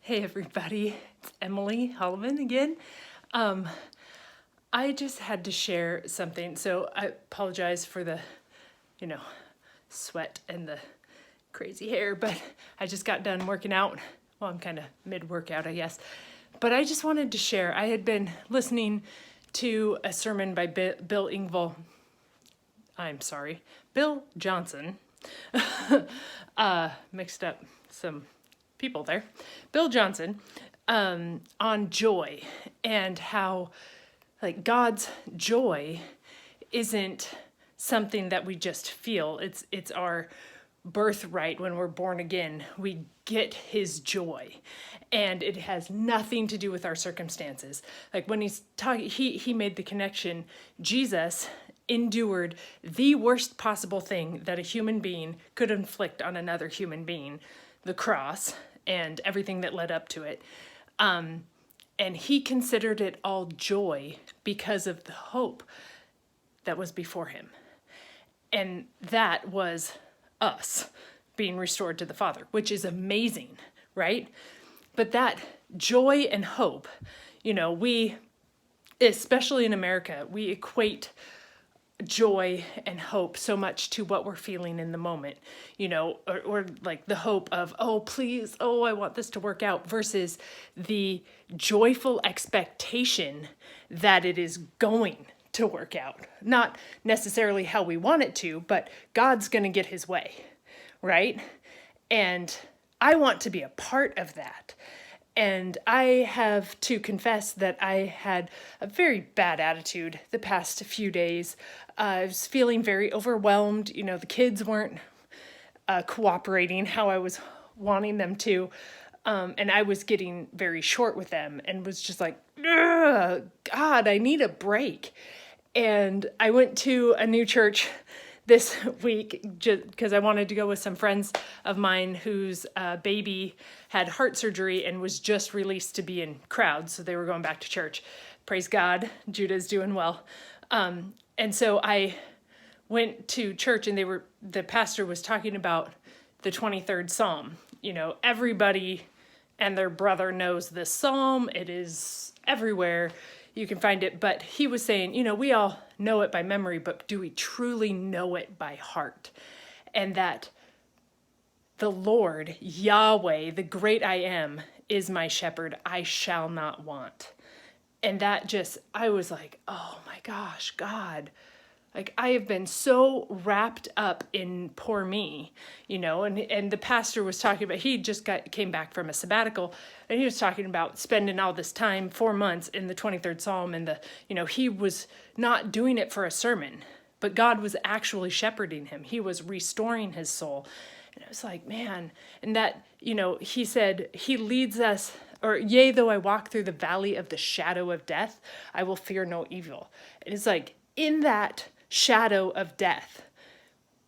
Hey everybody, it's Emily Holloman again. I just had to share something, so I apologize for the, you know, sweat and the crazy hair, but I just got done working out. Well, I'm kind of mid-workout, I guess. But I just wanted to share, I had been listening to a sermon by Bill Johnson. Mixed up some people there. Bill Johnson, on joy and how, like, God's joy isn't something that we just feel. It's our birthright when we're born again. We get his joy, and it has nothing to do with our circumstances. Like when he's talking, he made the connection. Jesus endured the worst possible thing that a human being could inflict on another human being, the cross and everything that led up to it. And he considered it all joy because of the hope that was before him. And that was us being restored to the Father, which is amazing, right? But that joy and hope, we, especially in America, we equate joy and hope so much to what we're feeling in the moment, or like the hope of, oh, please, oh, I want this to work out, versus the joyful expectation that it is going to work out. Not necessarily how we want it to, but God's going to get his way, right? And I want to be a part of that. And I have to confess that I had a very bad attitude the past few days. I was feeling very overwhelmed. The kids weren't cooperating how I was wanting them to. And I was getting very short with them and was just like, God, I need a break. And I went to a new church this week just because I wanted to go with some friends of mine whose baby had heart surgery and was just released to be in crowds. So they were going back to church. Praise God, Judah's doing well. And so I went to church, and the pastor was talking about the 23rd Psalm. Everybody and their brother knows this psalm. It is everywhere. You can find it, but he was saying, we all know it by memory, but do we truly know it by heart? And that the Lord, Yahweh, the great I am, is my shepherd. I shall not want. And that I was like, oh my gosh, God. Like, I have been so wrapped up in poor me, and the pastor was talking about, he just came back from a sabbatical, and he was talking about spending all this time, 4 months, in the 23rd Psalm, and he was not doing it for a sermon, but God was actually shepherding him. He was restoring his soul. And I was like, man, and that, he said, he leads us, or yea, though I walk through the valley of the shadow of death, I will fear no evil. And it's like, in that shadow of death,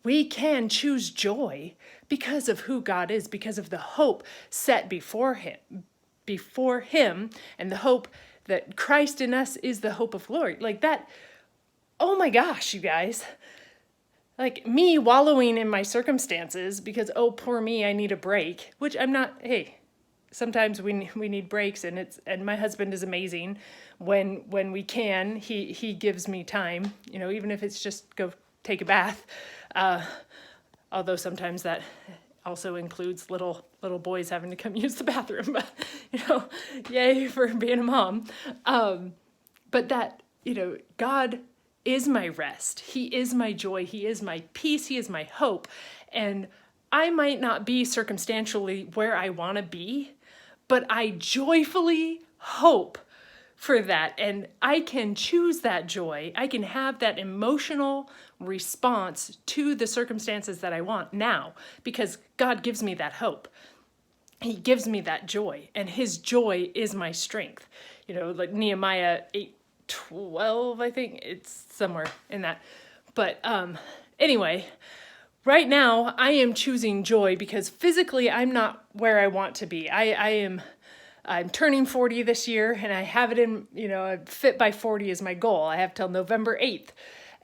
we can choose joy because of who God is, because of the hope set before him, and the hope that Christ in us is the hope of glory. Like that, oh my gosh, you guys. Like me wallowing in my circumstances because, oh, poor me, I need a break, which I'm not, hey, sometimes we need breaks, and my husband is amazing. When we can, he gives me time, even if it's just go take a bath. Although sometimes that also includes little boys having to come use the bathroom, but yay for being a mom. But that, God is my rest. He is my joy. He is my peace. He is my hope. And I might not be circumstantially where I want to be, but I joyfully hope for that. And I can choose that joy. I can have that emotional response to the circumstances that I want now, because God gives me that hope. He gives me that joy, and his joy is my strength. Like Nehemiah 8:12, I think it's somewhere in that. But anyway, right now, I am choosing joy because physically I'm not where I want to be. I'm turning 40 this year, and I have it in, fit by 40 is my goal. I have till November 8th,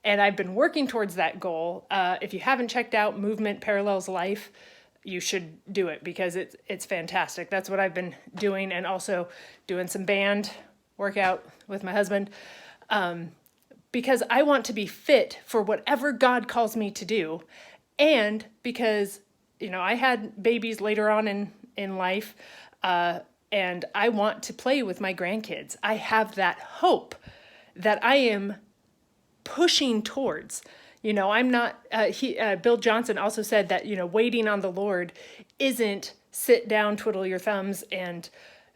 and I've been working towards that goal. If you haven't checked out Movement Parallels Life, you should do it because it's fantastic. That's what I've been doing, and also doing some band workout with my husband, because I want to be fit for whatever God calls me to do, and because I had babies later on in life, and I want to play with my grandkids. I have that hope that I am pushing towards. I'm not, Bill Johnson also said that, waiting on the Lord isn't sit down, twiddle your thumbs, and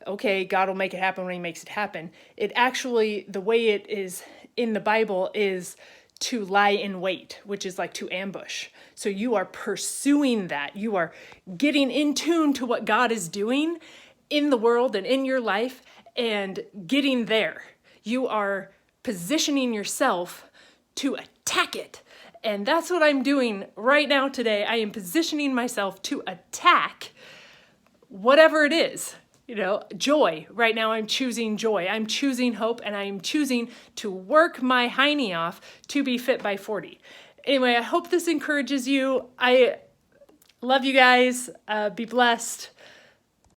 okay, God will make it happen when he makes it happen. It actually, the way it is in the Bible is to lie in wait, which is like to ambush. So you are pursuing that. You are getting in tune to what God is doing in the world and in your life and getting there. You are positioning yourself to attack it. And that's what I'm doing right now today. I am positioning myself to attack whatever it is. Joy. Right now I'm choosing joy. I'm choosing hope, and I'm choosing to work my hiney off to be fit by 40. Anyway, I hope this encourages you. I love you guys. Be blessed.